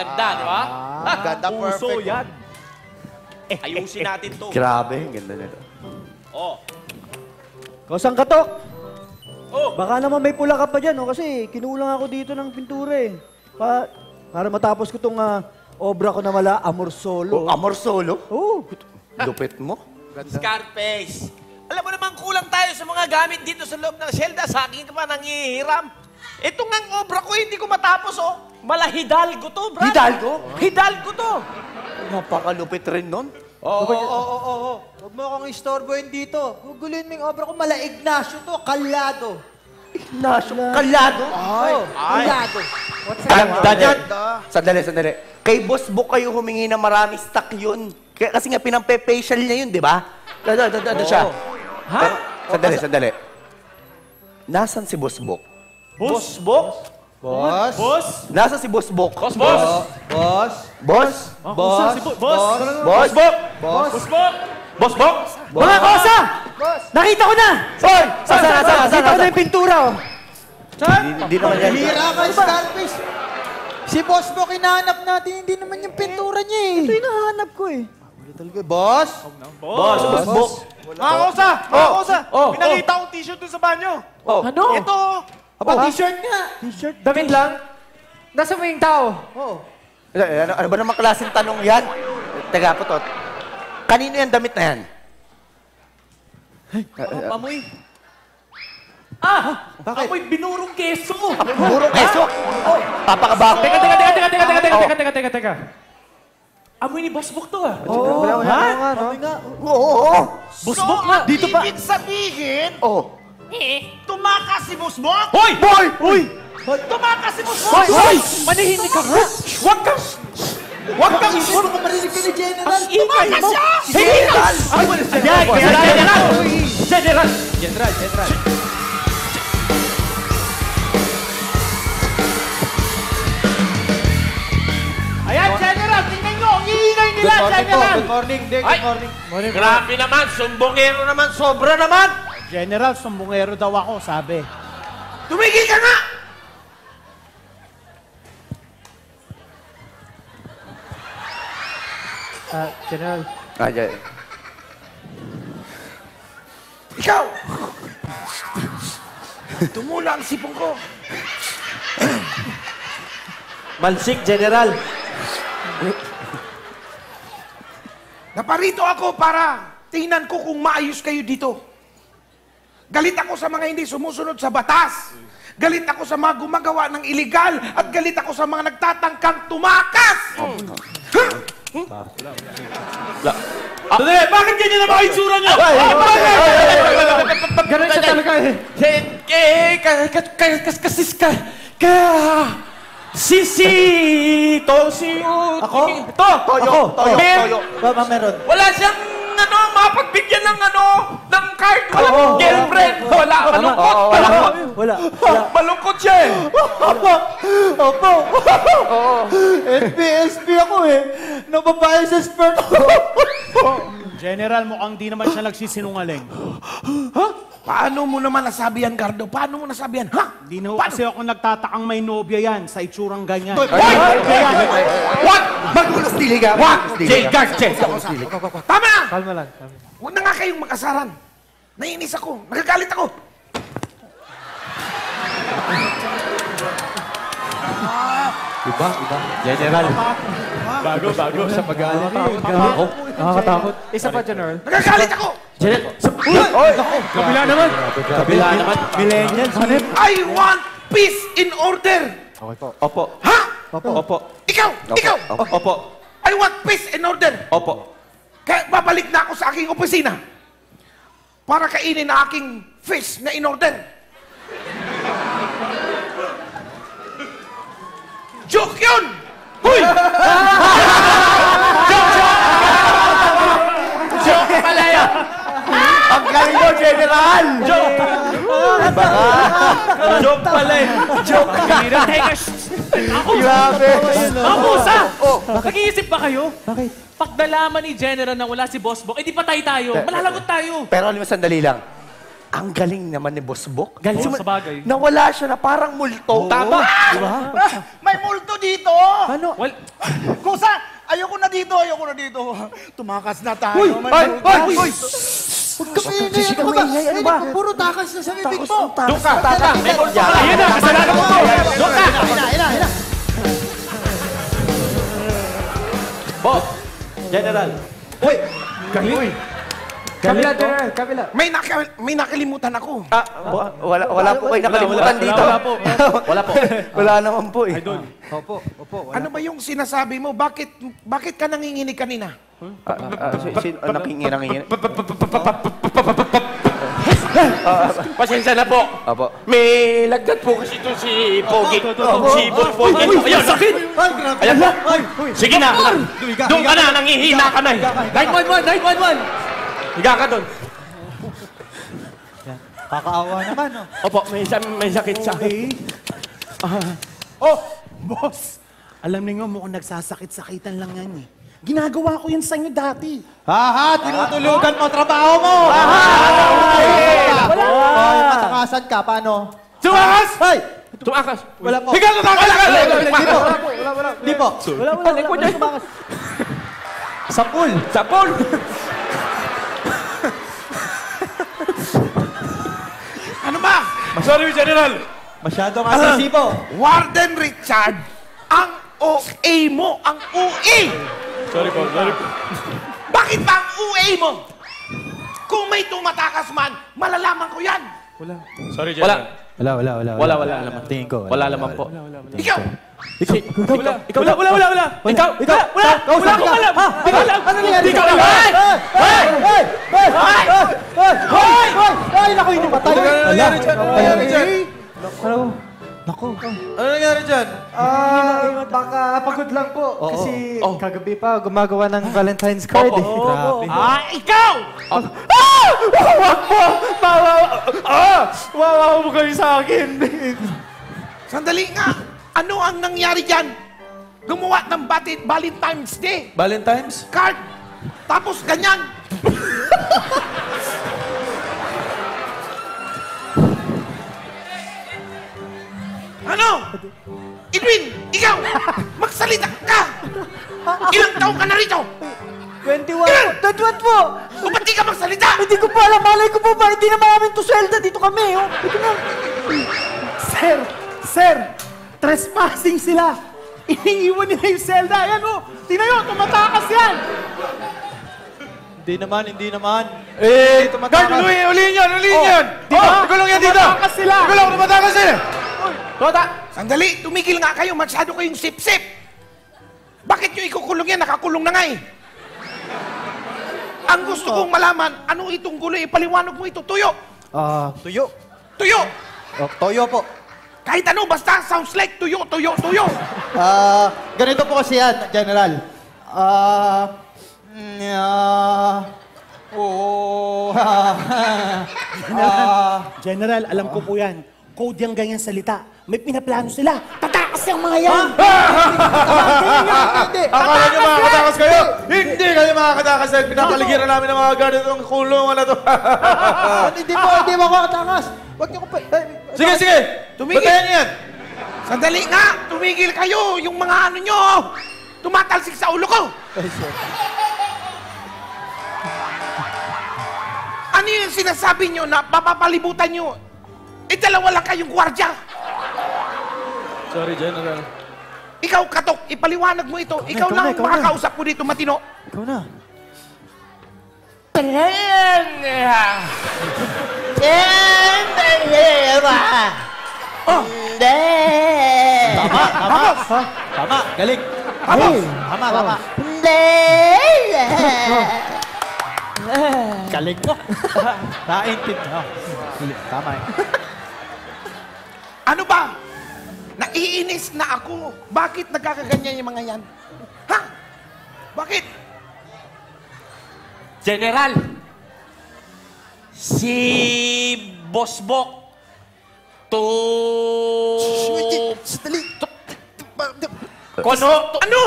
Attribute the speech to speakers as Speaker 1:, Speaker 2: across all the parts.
Speaker 1: Ganda, di ba?
Speaker 2: Ganda,
Speaker 3: Puso
Speaker 2: perfect.
Speaker 3: yan.
Speaker 1: Ayusin natin to.
Speaker 4: Grabe, ganda nito.
Speaker 1: Oh.
Speaker 5: Kausang katok.
Speaker 1: Oh.
Speaker 5: Baka naman may pula ka pa dyan, kasi kinulang ako dito ng pintura eh. Para matapos ko itong obra ko na mala, Amor Solo.
Speaker 4: Amor Solo?
Speaker 5: Oo.
Speaker 4: Lupit mo.
Speaker 1: Scarface. Alam mo naman, kulang tayo sa mga gamit dito sa loob ng Zelda. Sa akin ka pa nangihiram. Ito nga obra ko, hindi ko matapos, oh. Mala Hidalgo to, Brad.
Speaker 4: Hidalgo?
Speaker 1: Hidalgo to.
Speaker 4: Napakalupit rin nun.
Speaker 2: Oo. Huwag mo akong istorbohin dito. Guguluhin mo yung obra ko. Mala Ignacio to, Kalyado.
Speaker 4: Ignacio, Kalyado?
Speaker 2: Kalyado.
Speaker 4: Sandali. Kay Boss Book kayo humingi na marami stock yun. Kasi nga pinampe-facial niya yun, di ba? Ano siya?
Speaker 1: Ha?
Speaker 4: Sandali. Nasaan si Boss Book?
Speaker 1: Boss, Boss?
Speaker 2: Boss.
Speaker 3: Boss?
Speaker 4: Nasaan si Boss Book?
Speaker 1: Boss, Boss?
Speaker 2: Boss.
Speaker 4: Boss?
Speaker 3: Boss? Boss?
Speaker 4: Boss Book?
Speaker 3: Boss?
Speaker 1: Boss, Boss?
Speaker 5: Mga kosa! Nakita ko na!
Speaker 4: Hoy!
Speaker 5: Nakita ko na yung pintura, oh.
Speaker 4: Hindi naman yan.
Speaker 2: Hira ka, Scarface. Si Boss Bo, kinahanap natin. Hindi naman yung pintura niya eh.
Speaker 5: Ito yung nahanap ko eh.
Speaker 2: Boss?
Speaker 4: Boss Book?
Speaker 3: Mga kosa! Pinakita akong t-shirt dun sa banyo.
Speaker 5: Ano?
Speaker 3: Ito!
Speaker 2: T-shirt nga.
Speaker 5: T-shirt?
Speaker 6: Damit lang? Nasa mo yung tao?
Speaker 4: Ano ba namang klaseng tanong yan? Teka po to. Kanino yan damit na yan?
Speaker 1: Amoy.
Speaker 2: Bakit?
Speaker 1: Amoy binurong keso.
Speaker 4: Burong eso? Papakabako.
Speaker 6: Teka.
Speaker 1: Amoy ni Boss Book to, ah.
Speaker 5: Oo.
Speaker 4: Oo.
Speaker 1: Boss Book nga.
Speaker 3: Dito pa. Ibig sabihin,
Speaker 1: Tumakas si Boss Book.
Speaker 4: Hoy! Boy!
Speaker 1: Tumakas si Boss Book.
Speaker 6: Manahimik ka nga!
Speaker 1: Huwag kang
Speaker 2: Puro ka marinig ka ni General.
Speaker 1: tumakas siya.
Speaker 6: General!
Speaker 3: ayan, General, tingnan nyo, ang iingay nila, General!
Speaker 2: Good morning, Dick. Good morning.
Speaker 1: Grabe naman, sumbongero naman, sobra naman.
Speaker 3: General, sumbongero daw ako, sabi.
Speaker 1: Tumigil ka nga!
Speaker 6: General.
Speaker 1: Ikaw! Tumula ang sipong ko.
Speaker 5: Malsik, General.
Speaker 7: Naparito ako para tingnan ko kung maayos kayo dito. Galit ako sa mga hindi sumusunod sa batas. Galit ako sa mga gumagawa ng iligal. At galit ako sa mga nagtatangkang tumakas.
Speaker 1: Dali, bakit ganyan na mga itsura niyo?
Speaker 6: Ganun siya talaga eh.
Speaker 5: Ako?
Speaker 4: Toyo.
Speaker 5: Baba meron.
Speaker 1: Wala siyang mapagbigyan ng ng card. Walang girlfriend. Wala, malungkot.
Speaker 5: Wala.
Speaker 1: Malungkot siya eh.
Speaker 5: Opo. NPSP ako eh. Nababae sa sperm ko.
Speaker 3: General, mukhang di naman siya nagsisinungaling.
Speaker 7: Paano mo naman nasabi yan, Gardo? Paano mo nasabi yan? Ha?
Speaker 3: Di na ho kasi ako nagtatakang may nobya yan sa itsurang ganyan.
Speaker 7: What? Magulos dili ka. What? Tama na!
Speaker 6: Kalma lang.
Speaker 7: Huwag na nga kayong makasaran. Naiinis ako. Nagagalit ako.
Speaker 6: Iba. General. Bago sa pag-aalit. Nakakatakot. Isa pa, General.
Speaker 7: Nagagalit ako.
Speaker 6: Kabila naman.
Speaker 5: Millennials.
Speaker 7: I want peace in order.
Speaker 6: Okay po.
Speaker 4: Opo.
Speaker 7: Ha?
Speaker 4: Opo.
Speaker 7: Ikaw!
Speaker 4: Opo.
Speaker 7: I want peace in order.
Speaker 4: Opo.
Speaker 7: Kaya babalik na ako sa aking opisina para kainin na aking fish na in order. Joke yun! Huy!
Speaker 1: Joke pala yan.
Speaker 4: Ang galing mo, General!
Speaker 1: Joke pala eh. Joke. Teka,
Speaker 4: Grabe!
Speaker 1: Ang pusa! Nag-iisip ba kayo?
Speaker 5: Bakit?
Speaker 1: Pag nalaman ni General na wala si Boss Book, eh di patay tayo. Malalagot tayo.
Speaker 4: Pero alam mo, sandali lang. Ang galing naman ni Boss Book.
Speaker 1: Galing sa bagay.
Speaker 4: Nawala siya na parang multo.
Speaker 1: Tama!
Speaker 2: May multo dito!
Speaker 3: Ano?
Speaker 8: Kusa! Ayoko na dito, ayoko na dito. Tumakas na tayo.
Speaker 3: Uy!
Speaker 8: Uy!
Speaker 2: Huwag ka maingay, ano ba?
Speaker 5: ano ba?
Speaker 2: Puro takas na sa bibig mo.
Speaker 1: Doon ka! May bulto ka! Ayan na! Kasalanan mo! Doon ka!
Speaker 2: Ina.
Speaker 1: Boss! General!
Speaker 6: Kabila, General. Kabila.
Speaker 7: May nakalimutan ako.
Speaker 4: Wala po kayo nakalimutan dito.
Speaker 1: Wala po.
Speaker 4: Wala naman po eh.
Speaker 2: Opo.
Speaker 7: Ano ba yung sinasabi mo? Bakit ka nanginginig kanina?
Speaker 4: Nakingin.
Speaker 1: Pasensya na po.
Speaker 4: Apo.
Speaker 1: May lagdat po kasi ito si Pogi. Si Bulfon. Ayun, sakit! Ayan po. Sige na. Doon ka na, nangihina ka na.
Speaker 6: 911!
Speaker 1: Higa ka doon.
Speaker 2: Kakaawa naman, no?
Speaker 1: Opo, may sakit sa akin.
Speaker 8: Oh, boss! Alam niyo, mukhang nagsasakit-sakitan lang yan eh. Ginagawa ko yun sa inyo dati.
Speaker 2: Tinutulugan mo trabaho mo! Wala! Matakasan ka, paano?
Speaker 1: Tumakas!
Speaker 2: Hoy!
Speaker 1: Tumakas!
Speaker 2: Wala po.
Speaker 1: Higa ka!
Speaker 2: Hindi po.
Speaker 5: Wala.
Speaker 2: Sa pool.
Speaker 1: Sa pool!
Speaker 7: Ano ba?
Speaker 1: Sorry, General!
Speaker 2: Masyadong agresibo.
Speaker 7: Warden Richard, ang OA mo, ang UE!
Speaker 1: Sorry po.
Speaker 7: Bakit ba ang OA mo? Kung may tumatakas man, malalaman ko yan.
Speaker 1: Sorry, General.
Speaker 6: Wala.
Speaker 1: Wala.
Speaker 6: Tingin ko.
Speaker 1: Wala naman po.
Speaker 7: Ikaw!
Speaker 1: Ikaw lang! Wala! Ikaw! Wala akong alam! Ikaw lang!
Speaker 2: Ano nangyari?
Speaker 1: Ikaw lang!
Speaker 2: Ay, naku, hindi patay.
Speaker 6: Ano nangyari dyan? Baka pagod lang po. Kasi kagabi pa gumagawa ng Valentine's card eh. Grabe.
Speaker 7: Ikaw!
Speaker 6: Wawa mo kayo sa akin.
Speaker 7: Sandali nga! Ano ang nangyari dyan? Gumawa ng Valentine's Day
Speaker 6: Valentine's?
Speaker 7: card. Tapos ganyan. Ano? Edwin, ikaw! Magsalita ka! Ilang taong ka na rito?
Speaker 5: 21 po!
Speaker 7: O ba't di ka magsalita?
Speaker 5: Hindi ko pa alam, malay ko po ba? Hindi naman namin to swelda dito kami, oh. Ito na.
Speaker 8: Sir! Trespassing sila! Iniiwan nila yung selda. Ayan o! Tingnan nyo, tumatakas yan!
Speaker 2: Hindi naman.
Speaker 6: Guard, ulihin yan!
Speaker 8: Di ba?
Speaker 6: Ikulong yan dito!
Speaker 8: Tumatakas sila!
Speaker 6: Tumatakas sila!
Speaker 7: Tota, sandali, tumigil nga kayo. Masyado kayong sip-sip. Bakit nyo ikukulong yan? Nakakulong na nga eh. Ang gusto kong malaman, ano itong gulo? Ipaliwanag mo ito. Tuyo!
Speaker 2: Tuyo.
Speaker 7: Tuyo!
Speaker 2: Toyo po.
Speaker 7: Kahit ano, basta sounds like tuyo.
Speaker 2: Ganito po kasi yan, General.
Speaker 8: General, alam ko po yan. Code yung ganyan salita. May pinaplano sila. Tatakas yung mga yan!
Speaker 6: Akala nyo makakatakas kayo? Hindi kayo makakatakas dahil pinapaligiran namin ng mga guard itong kulungan na to.
Speaker 2: Hindi po ako katakas. Huwag niyo ko pa...
Speaker 6: Sige!
Speaker 7: Tumigil.
Speaker 6: Batayan yan!
Speaker 7: Sandali nga, tumigil kayo. Yung mga ano nyo, tumatalsik sa ulo ko. Ano yung sinasabi nyo na papapalibutan nyo? Dalawa lang kayong gwardya.
Speaker 6: Sorry, General.
Speaker 7: Ikaw, Katok, ipaliwanag mo ito. Ikaw lang ang makakausap ko dito, Matino.
Speaker 2: Ikaw na.
Speaker 7: Oh!
Speaker 2: Tama. Galing. Tama. Galing mo. Naintindihan. Tama eh.
Speaker 7: Ano ba? Naiinis na ako. Bakit nagkakaganyan yung mga yan? Ha? Bakit?
Speaker 1: General! Si Bosbok
Speaker 2: Sandali.
Speaker 1: Kono! Ano?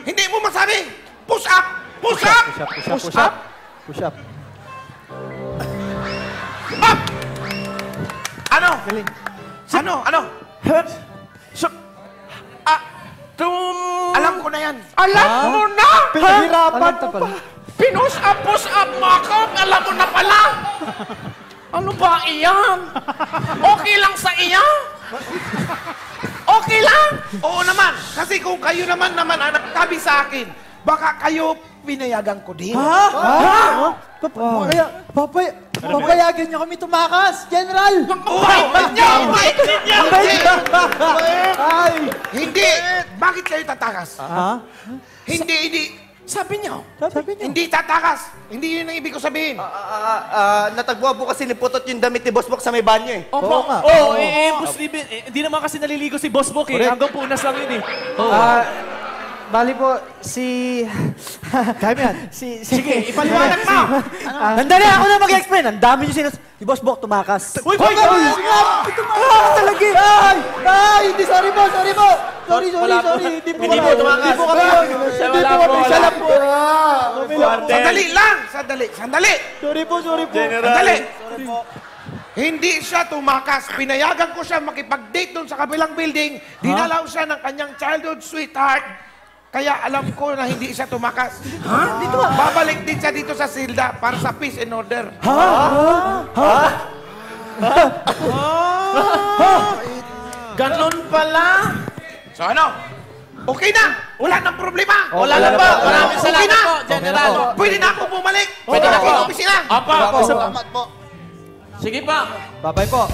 Speaker 7: Hindi mo masabi! Push up! Push up!
Speaker 2: Push up. Push up.
Speaker 7: Up! Ano? Ano? Alam ko na yan. Alam mo na!
Speaker 2: Pinaghirapan mo pa.
Speaker 7: Pinush up mo ako. Alam mo na pala. Ano ba iyan? Okay lang sa iya? Okay lang? Oo naman. Kasi kung kayo naman ang nagsabi sa akin, baka kayo pinayagan ko din.
Speaker 2: Papayagan niyo kami tumakas, General!
Speaker 7: Hindi! Bakit kayo tatakas? Hindi. Sabi niyo. Hindi tatakas. Hindi yun ang ibig ko sabihin.
Speaker 4: Natagpuan po kasi ni Putot yung damit ni Boss Bok sa may banyo eh.
Speaker 1: Opo. Oo, imposible. Hindi naman kasi naliligo si Boss Bok eh. Hanggang punas lang yun eh.
Speaker 6: Bali po, si...
Speaker 2: Kaya mo yan.
Speaker 1: Sige, ipaliwanag mo.
Speaker 5: Nandali, ako na mag-explain. Ang dami niyo si Boss Bok tumakas.
Speaker 1: Uy!
Speaker 5: Tumakas talaga eh. Ay, hindi, sorry po. Sorry. Hindi po
Speaker 1: tumakas.
Speaker 5: Hindi po kami yun. Hindi po kami. Siya lang po.
Speaker 7: Sandali lang! Sandali!
Speaker 5: Sorry po.
Speaker 7: Sandali! Hindi siya tumakas. Pinayagan ko siya makipag-date doon sa kabilang building. Dinalaw siya ng kanyang childhood sweetheart. Kaya alam ko na hindi siya tumakas. Babalik din siya dito sa silda para sa peace and order.
Speaker 1: Ganon pala.
Speaker 7: So ano? Okay na! Wala nang problema!
Speaker 1: Wala na po. Maraming
Speaker 7: Okay
Speaker 1: salamat
Speaker 7: na!
Speaker 1: po, General.
Speaker 7: Pwede na ako bumalik!
Speaker 1: Pwede na po.
Speaker 7: Opisina!
Speaker 1: Apa.
Speaker 4: Salamat po.
Speaker 1: Sige pa.
Speaker 2: Babay po.